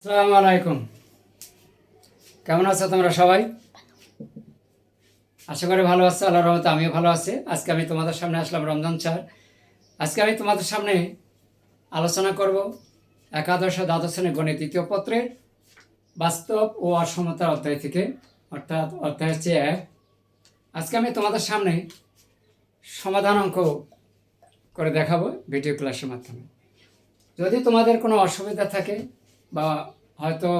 আসসালামু আলাইকুম। কেমন আছো তোমরা সবাই? আশা করি ভালো আছো। আল্লাহর রহমতে আমিও ভালো আছি। আজকে আমি তোমাদের সামনে আসলাম রমজান স্যার। আজকে আমি তোমাদের সামনে আলোচনা করব একাদশ ও দ্বাদশ শ্রেণীর গণিত দ্বিতীয় পত্রের বাস্তব ও অসমতার অধ্যায় থেকে, অর্থাৎ অধ্যায় হচ্ছে 1। আজকে আমি তোমাদের সামনে সমাধান অঙ্ক করে দেখাবো ভিডিও ক্লাসের মাধ্যমে। যদি তোমাদের কোনো অসুবিধা থাকে বা হয়তো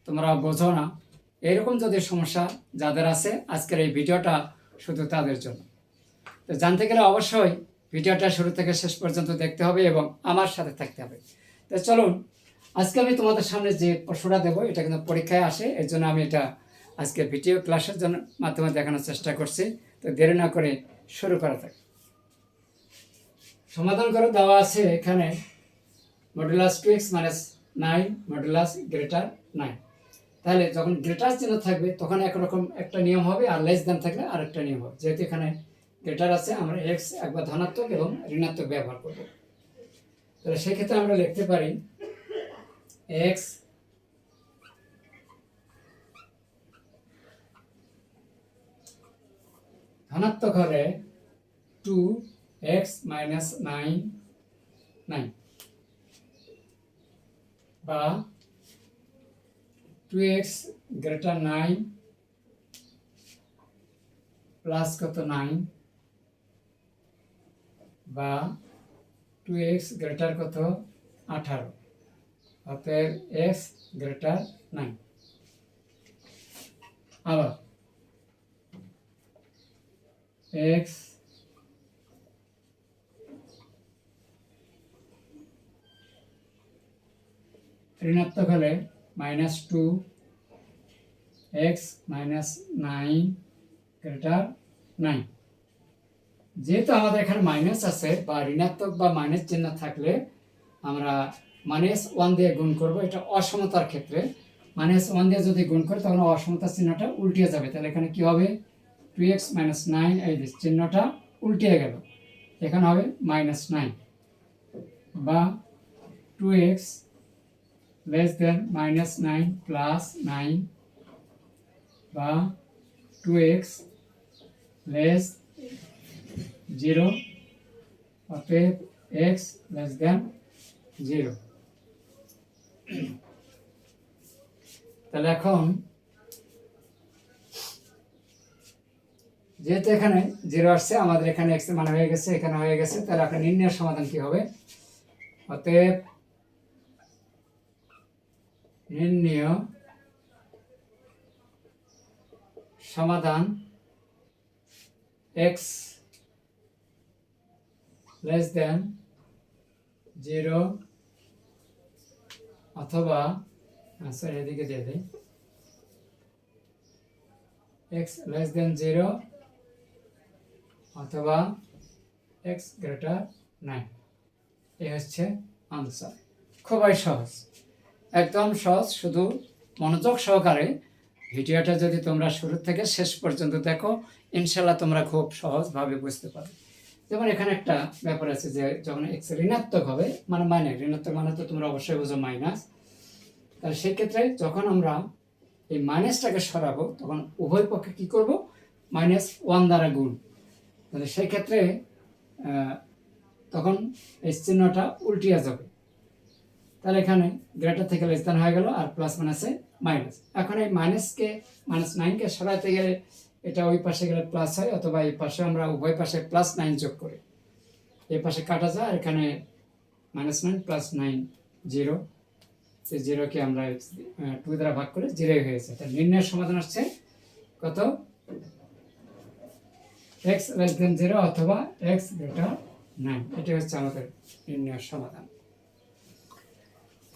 তোমরা বোঝো না, এরকম যদি সমস্যা যাদের আছে, আজকের এই ভিডিওটা শুধু তাদের জন্য। তো জানতে গেলে অবশ্যই ভিডিওটা শুরু থেকে শেষ পর্যন্ত দেখতে হবে এবং আমার সাথে থাকতে হবে। তো চলুন, আজকে আমি তোমাদের সামনে যে প্রশ্নটা দেবো, এটা কিন্তু পরীক্ষায় আসে, এর জন্য আমি এটা আজকে ভিডিও ক্লাসের জন্য মাধ্যমে দেখানোর চেষ্টা করছি। তো দেরি না করে শুরু করা যাক। সমাধান করে দেওয়া আছে এখানে মডুলাস 2x - 9 মডুলাস গ্রেটার 9। তাহলে যখন গ্রেটার চিহ্ন থাকবে তখন একরকম একটা নিয়ম হবে, আর লেস দ্যান থাকলে আরেকটা নিয়ম হবে। যেহেতু এখানে গ্রেটার আছে, আমরা এক্স একবার ধনাত্মক এবং ঋণাত্মক ব্যবহার করব। তাহলে সেক্ষেত্রে আমরা লিখতে পারি এক্স ধনাত্মক হলে 2x - 9 বা 2x গ্রেটার 9 প্লাস কত 9 বা 2x গ্রেটার কত 18, অতএব x গ্রেটার 9। আবার x ঋণাত্মক হলে -2x - 9 গ্রেটার 9। যেহেতু আমাদের এখানে মাইনাস আছে বা ঋণাত্মক বা মাইনাস চিহ্ন থাকলে আমরা -1 দিয়ে গুণ করব। এটা অসমতার ক্ষেত্রে -1 দিয়ে যদি গুণ করি তখন অসমতার চিহ্নটা উল্টে যাবে। তাহলে এখানে কি হবে 2x - 9, এই যে চিহ্নটা উল্টে গেল, এখানে হবে -9 বা 2x less than -9 plus 9 বা 2x less 0, অতএব x less than 0। তাহলে এখন যেহেতু এখানে 0 আসছে, আমাদের এখানে x এর মান হয়ে গেছে, এখানে হয়ে গেছে, তাহলে আপনার নির্ণয়ের সমাধান কি হবে? অতএব নির্ণয় সমাধান x less than 0 অথবা এদিকে দিয়ে দেয় x less than 0 অথবা x greater 9। এই হচ্ছে আনসার। খুবই সহজ, একদম সহজ। শুধু মনোযোগ সহকারে ভিডিওটা যদি তোমরা শুরু থেকে শেষ পর্যন্ত দেখো, ইনশাল্লাহ তোমরা খুব সহজভাবে বুঝতে পারবে। যেমন এখানে একটা ব্যাপার আছে যে যখন এক্স ঋণাত্মক হবে, মানে ঋণাত্মক মানে তো তোমরা অবশ্যই বুঝো মাইনাস। তাহলে সেক্ষেত্রে যখন আমরা এই মাইনাসটাকে সরাবো তখন উভয় পক্ষে কী করব, -1 দ্বারা গুণ। তাহলে সেই ক্ষেত্রে তখন এই চিহ্নটা উল্টিয়ে যাবে। তাহলে এখানে গ্রেটার থেকে লেস দ্যান হয়ে গেল, আর প্লাস মাইনাসে মাইনাস। এখন এই মাইনাসকে -9কে সরাতে গেলে এটা ওই পাশে গেলে প্লাস হয়, অথবা এই পাশে আমরা উভয় পাশে +9 যোগ করি, এই পাশে কাটা যায়, আর এখানে -9 + 9 0, সেই 0কে আমরা 2 দ্বারা ভাগ করে 0 হয়ে গেছে। তাহলে নির্ণয়ের সমাধান আসছে কত, x less than 0 অথবা x greater 9। এটা হচ্ছে আমাদের নির্ণয়ের সমাধান।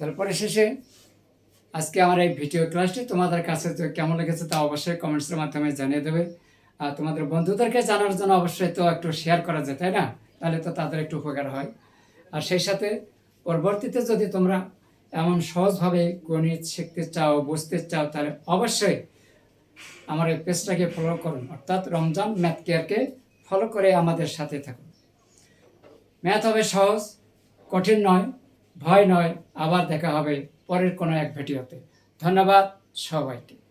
তারপরে শেষে আজকে আমার এই ভিডিও ক্লাসটি তোমাদের কাছে কেমন লেগেছে তা অবশ্যই কমেন্টসের মাধ্যমে জানিয়ে দেবে। আর তোমাদের বন্ধুদেরকে জানার জন্য অবশ্যই তো একটু শেয়ার করা যায়, তাই না? তাহলে তো তাদের একটু উপকার হয়। আর সেই সাথে পরবর্তীতে যদি তোমরা এমন সহজভাবে গণিত শিখতে চাও, বুঝতে চাও, তাহলে অবশ্যই আমার এই পেজটাকে ফলো করুন, অর্থাৎ রমজান ম্যাথ কেয়ারকে ফলো করে আমাদের সাথে থাকুন। ম্যাথ হবে সহজ, কঠিন নয়, ভয় নয়। আবার দেখা হবে পরের কোনো এক ভিডিওতে। ধন্যবাদ সবাইকে।